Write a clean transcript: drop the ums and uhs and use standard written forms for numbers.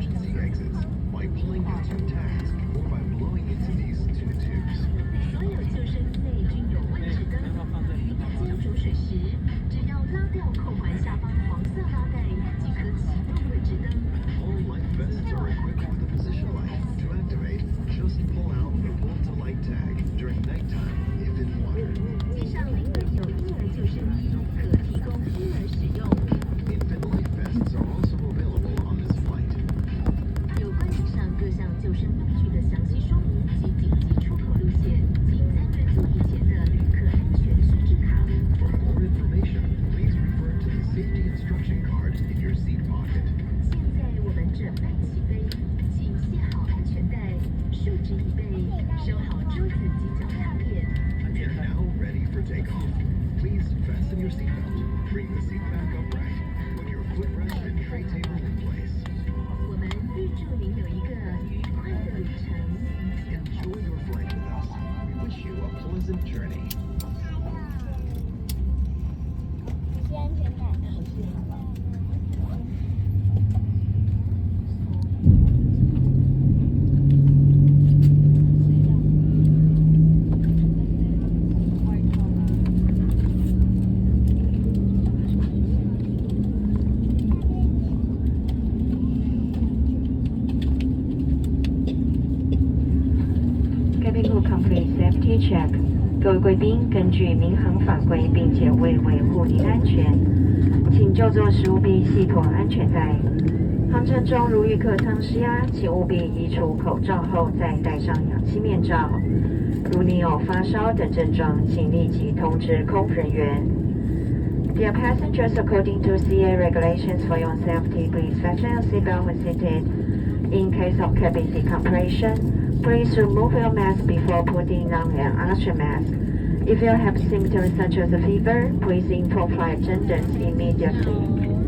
emergency exits by pulling out two tags or by blowing into these two tubes. 所有救生衣内均有位置灯，鱼间着水时，只要拉掉扣环下方黄色拉带，即可启动位置灯。All life vests are equipped with a position light. To activate, just pull out the pull to light tag during nighttime if in water. 机上另外有婴儿救生衣，可提供婴儿使用。Infant life vests are also available on this flight. 有关以上各项救生工具的详细说明及紧急出口路线，请参阅座椅前的旅客安全须知卡。For more information, please refer to the safety instruction card in your seat pocket. 现在我们准备起飞，请系好安全带，竖直椅背，收好桌子及脚踏垫。We are now ready for takeoff. Please fasten your seatbelt. Bring the seat back upright. Put your footrest and tray table in place. 我们预祝您有一个愉快的旅程。Enjoy your flight with us. We wish you a pleasant journey. 系安全带。我系好了。Cabin crew complete safety check。各位贵宾，根据民航法规，并且为维护您安全，请就坐时务必系妥安全带。航程中如遇客舱失压，请务必移除口罩后再戴上氧气面罩。如您有发烧等症状，请立即通知空服人员。Dear passengers, according to CA regulations for your safety, please fasten your seatbelt when seated. In case of cabin decompression, please remove your mask before putting on an extra mask. If you have symptoms such as a fever, please inform flight attendants immediately.